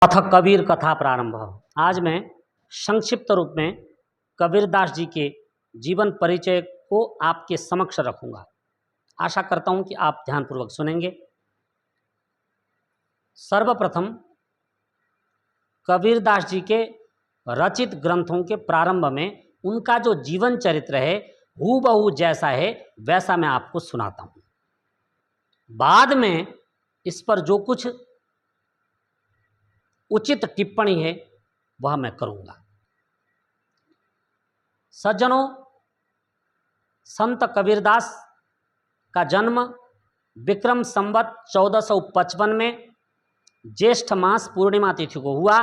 अथ कबीर कथा प्रारंभ। आज मैं संक्षिप्त रूप में कबीरदास जी के जीवन परिचय को आपके समक्ष रखूंगा। आशा करता हूं कि आप ध्यानपूर्वक सुनेंगे। सर्वप्रथम कबीरदास जी के रचित ग्रंथों के प्रारंभ में उनका जो जीवन चरित्र है हूबहू जैसा है वैसा मैं आपको सुनाता हूं। बाद में इस पर जो कुछ उचित टिप्पणी है वह मैं करूंगा। सज्जनों, संत कबीरदास का जन्म विक्रम संवत 1455 में ज्येष्ठ मास पूर्णिमा तिथि को हुआ।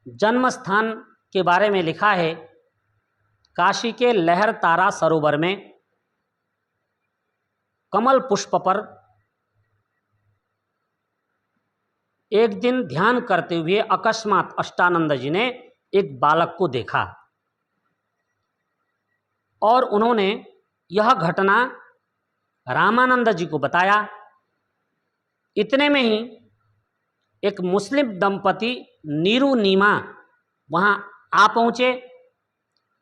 जन्म स्थान के बारे में लिखा है काशी के लहर तारा सरोवर में कमल पुष्प पर एक दिन ध्यान करते हुए अकस्मात अष्टानंद जी ने एक बालक को देखा और उन्होंने यह घटना रामानंद जी को बताया। इतने में ही एक मुस्लिम दंपति नीरू नीमा वहाँ आ पहुँचे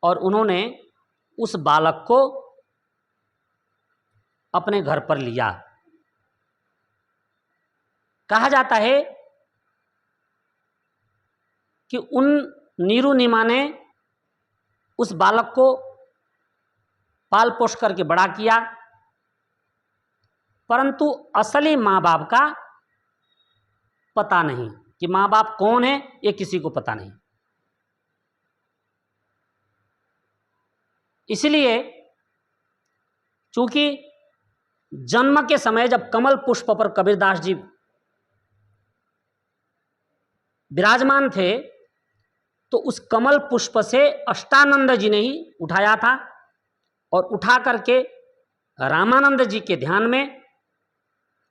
और उन्होंने उस बालक को अपने घर पर लिया। कहा जाता है कि उन नीरू नीमा ने उस बालक को पाल पोष करके बड़ा किया, परंतु असली माँ बाप का पता नहीं कि माँ बाप कौन है, ये किसी को पता नहीं। इसलिए चूंकि जन्म के समय जब कमल पुष्प पर कबीरदास जी विराजमान थे तो उस कमल पुष्प से अष्टानंद जी ने ही उठाया था और उठा करके रामानंद जी के ध्यान में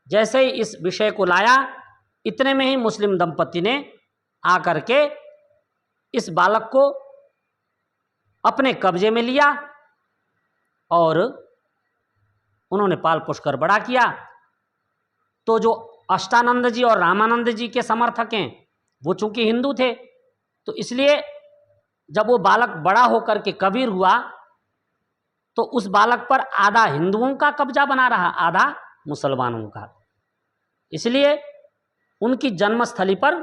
जैसे ही इस विषय को लाया, इतने में ही मुस्लिम दंपति ने आकर के इस बालक को अपने कब्जे में लिया और उन्होंने पाल पोष कर बड़ा किया। तो जो अष्टानंद जी और रामानंद जी के समर्थक हैं वो चूंकि हिंदू थे, तो इसलिए जब वो बालक बड़ा होकर के कबीर हुआ तो उस बालक पर आधा हिंदुओं का कब्जा बना रहा, आधा मुसलमानों का। इसलिए उनकी जन्मस्थली पर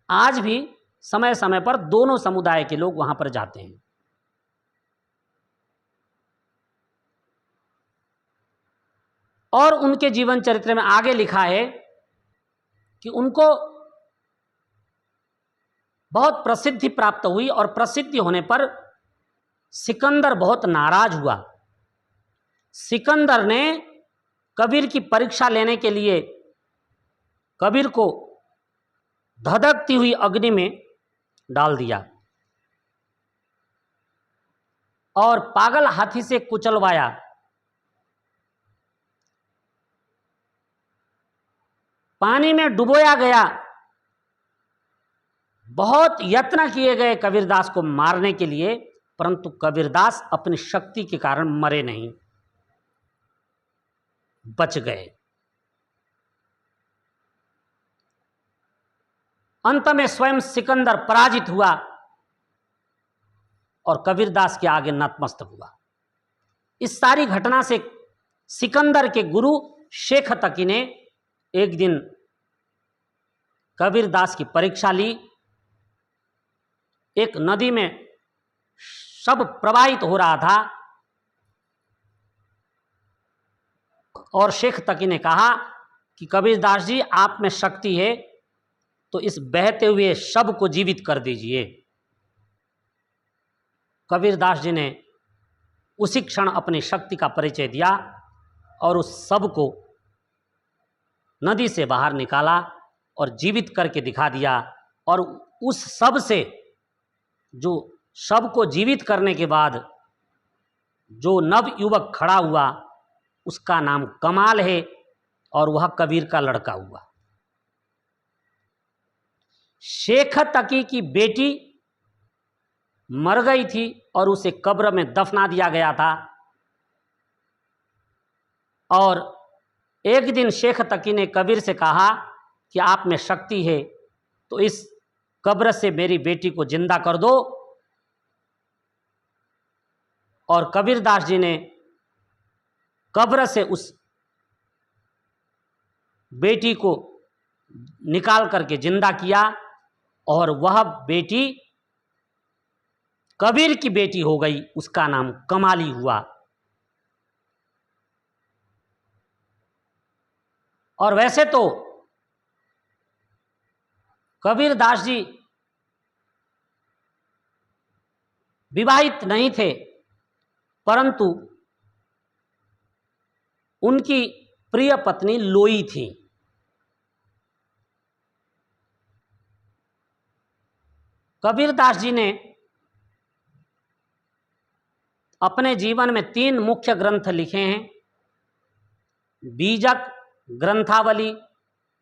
आज भी समय समय पर दोनों समुदाय के लोग वहां पर जाते हैं। और उनके जीवन चरित्र में आगे लिखा है कि उनको बहुत प्रसिद्धि प्राप्त हुई और प्रसिद्धि होने पर सिकंदर बहुत नाराज हुआ। सिकंदर ने कबीर की परीक्षा लेने के लिए कबीर को धधकती हुई अग्नि में डाल दिया और पागल हाथी से कुचलवाया। पानी में डुबोया गया। बहुत यत्न किए गए कबीरदास को मारने के लिए, परंतु कबीरदास अपनी शक्ति के कारण मरे नहीं, बच गए। अंत में स्वयं सिकंदर पराजित हुआ और कबीरदास के आगे नतमस्तक हुआ। इस सारी घटना से सिकंदर के गुरु शेख तकी ने एक दिन कबीरदास की परीक्षा ली। एक नदी में शव प्रवाहित हो रहा था और शेख तकी ने कहा कि कबीरदास जी, आप में शक्ति है तो इस बहते हुए शव को जीवित कर दीजिए। कबीरदास जी ने उसी क्षण अपनी शक्ति का परिचय दिया और उस शव को नदी से बाहर निकाला और जीवित करके दिखा दिया। और उस शव से, जो शव को जीवित करने के बाद जो नव युवक खड़ा हुआ उसका नाम कमाल है और वह कबीर का लड़का हुआ। शेख तकी की बेटी मर गई थी और उसे कब्र में दफना दिया गया था। और एक दिन शेख तकी ने कबीर से कहा कि आप में शक्ति है तो इस कब्र से मेरी बेटी को जिंदा कर दो। और कबीरदास जी ने कब्र से उस बेटी को निकाल करके जिंदा किया और वह बेटी कबीर की बेटी हो गई, उसका नाम कमाली हुआ। और वैसे तो कबीरदास जी विवाहित नहीं थे, परंतु उनकी प्रिय पत्नी लोई थी। कबीरदास जी ने अपने जीवन में 3 मुख्य ग्रंथ लिखे हैं, बीजक, ग्रंथावली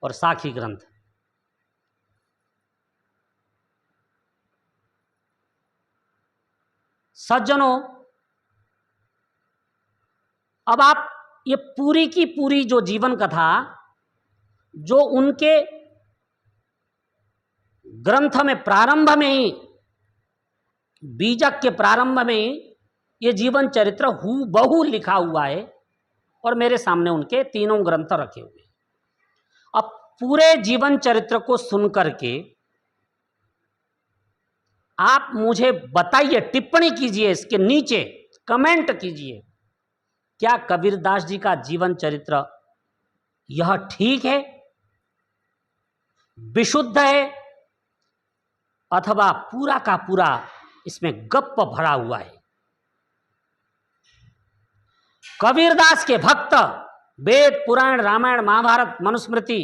और साखी ग्रंथ। सज्जनों, अब आप ये पूरी की पूरी जो जीवन कथा जो उनके ग्रंथ में प्रारंभ में ही, बीजक के प्रारंभ में ही ये जीवन चरित्र हूबहू लिखा हुआ है और मेरे सामने उनके 3 ग्रंथ रखे हुए हैं। अब पूरे जीवन चरित्र को सुनकर के आप मुझे बताइए, टिप्पणी कीजिए, इसके नीचे कमेंट कीजिए, क्या कबीरदास जी का जीवन चरित्र यह ठीक है, विशुद्ध है, अथवा पूरा का पूरा इसमें गप्प भरा हुआ है। कबीरदास के भक्त वेद, पुराण, रामायण, महाभारत, मनुस्मृति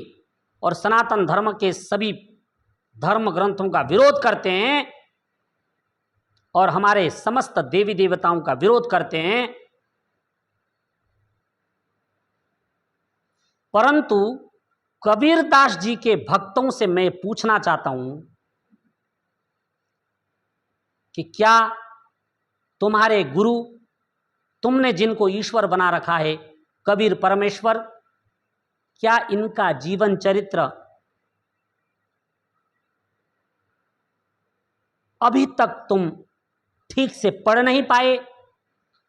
और सनातन धर्म के सभी धर्म ग्रंथों का विरोध करते हैं और हमारे समस्त देवी देवताओं का विरोध करते हैं, परंतु कबीरदास जी के भक्तों से मैं पूछना चाहता हूं कि क्या तुम्हारे गुरु, तुमने जिनको ईश्वर बना रखा है, कबीर परमेश्वर, क्या इनका जीवन चरित्र अभी तक तुम ठीक से पढ़ नहीं पाए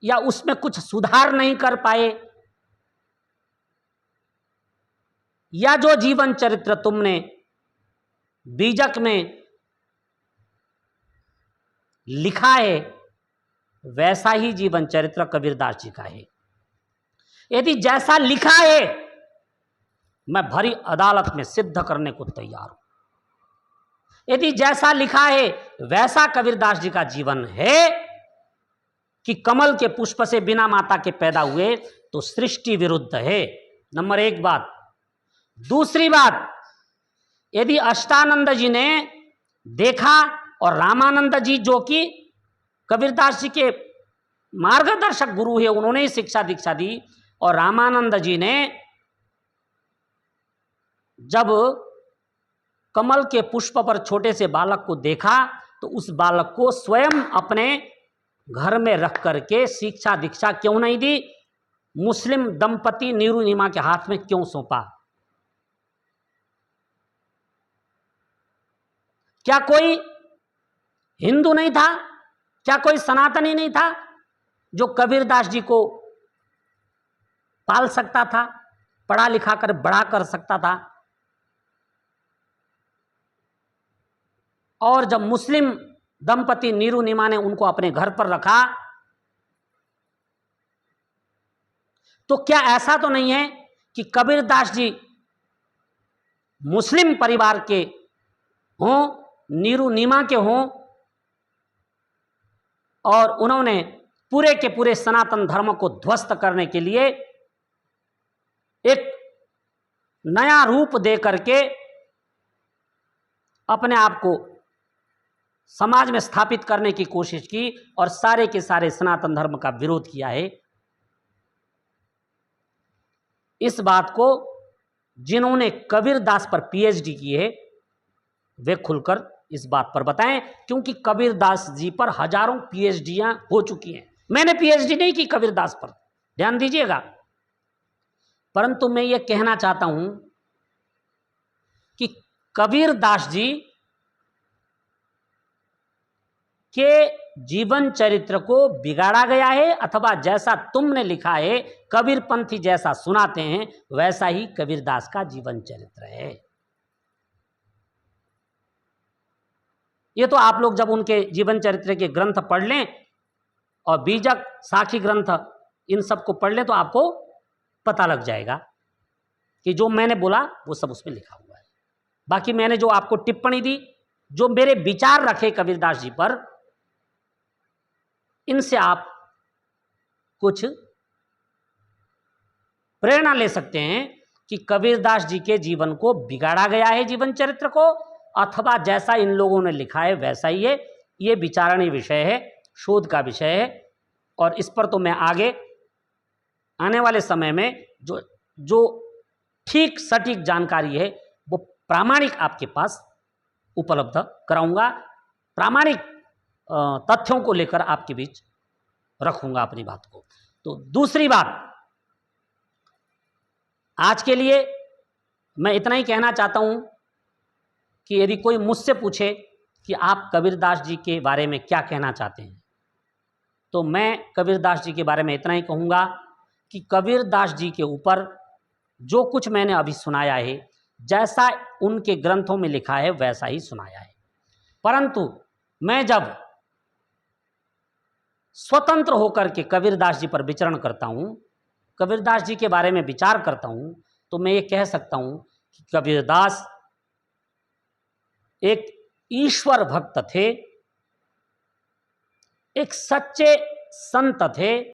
या उसमें कुछ सुधार नहीं कर पाए, या जो जीवन चरित्र तुमने बीजक में लिखा है वैसा ही जीवन चरित्र कबीरदास जी का है? यदि जैसा लिखा है, मैं भरी अदालत में सिद्ध करने को तैयार हूं। यदि जैसा लिखा है वैसा कबीरदास जी का जीवन है कि कमल के पुष्प से बिना माता के पैदा हुए, तो सृष्टि विरुद्ध है, नंबर 1 बात। दूसरी बात, यदि अष्टानंद जी ने देखा और रामानंद जी जो कि कबीरदास जी के मार्गदर्शक गुरु है, उन्होंने ही शिक्षा दीक्षा दी, और रामानंद जी ने जब कमल के पुष्प पर छोटे से बालक को देखा तो उस बालक को स्वयं अपने घर में रख करके शिक्षा दीक्षा क्यों नहीं दी? मुस्लिम दंपति नीरू-नीमा के हाथ में क्यों सौंपा? क्या कोई हिंदू नहीं था, क्या कोई सनातनी नहीं था जो कबीरदास जी को पाल सकता था, पढ़ा लिखा कर बड़ा कर सकता था? और जब मुस्लिम दंपति नीरू-नीमा ने उनको अपने घर पर रखा, तो क्या ऐसा तो नहीं है कि कबीरदास जी मुस्लिम परिवार के हों, नीरू-नीमा के हों, और उन्होंने पूरे के पूरे सनातन धर्म को ध्वस्त करने के लिए एक नया रूप दे करके अपने आप को समाज में स्थापित करने की कोशिश की और सारे के सारे सनातन धर्म का विरोध किया है? इस बात को जिन्होंने कबीरदास पर पीएचडी की है वे खुलकर इस बात पर बताएं, क्योंकि कबीरदास जी पर हजारों पीएचडियां हो चुकी हैं। मैंने पीएचडी नहीं की कबीरदास पर, ध्यान दीजिएगा, परंतु मैं ये कहना चाहता हूं कि कबीरदास जी के जीवन चरित्र को बिगाड़ा गया है, अथवा जैसा तुमने लिखा है कबीरपंथी जैसा सुनाते हैं वैसा ही कबीरदास का जीवन चरित्र है। ये तो आप लोग जब उनके जीवन चरित्र के ग्रंथ पढ़ लें और बीजक साखी ग्रंथ इन सब को पढ़ लें तो आपको पता लग जाएगा कि जो मैंने बोला वो सब उसमें लिखा हुआ है। बाकी मैंने जो आपको टिप्पणी दी, जो मेरे विचार रखे कबीरदास जी पर, इनसे आप कुछ प्रेरणा ले सकते हैं कि कबीरदास जी के जीवन को बिगाड़ा गया है, जीवन चरित्र को, अथवा जैसा इन लोगों ने लिखा है वैसा ही है। ये विचारणीय विषय है, शोध का विषय है, और इस पर तो मैं आगे आने वाले समय में जो ठीक सटीक जानकारी है वो प्रामाणिक आपके पास उपलब्ध कराऊंगा, प्रामाणिक तथ्यों को लेकर आपके बीच रखूंगा अपनी बात को। तो दूसरी बात, आज के लिए मैं इतना ही कहना चाहता हूं कि यदि कोई मुझसे पूछे कि आप कबीरदास जी के बारे में क्या कहना चाहते हैं, तो मैं कबीरदास जी के बारे में इतना ही कहूँगा कि कबीरदास जी के ऊपर जो कुछ मैंने अभी सुनाया है, जैसा उनके ग्रंथों में लिखा है वैसा ही सुनाया है। परंतु मैं जब स्वतंत्र होकर के कबीरदास जी पर विचरण करता हूँ, कबीरदास जी के बारे में विचार करता हूँ, तो मैं ये कह सकता हूँ कि कबीरदास एक ईश्वर भक्त थे, एक सच्चे संत थे,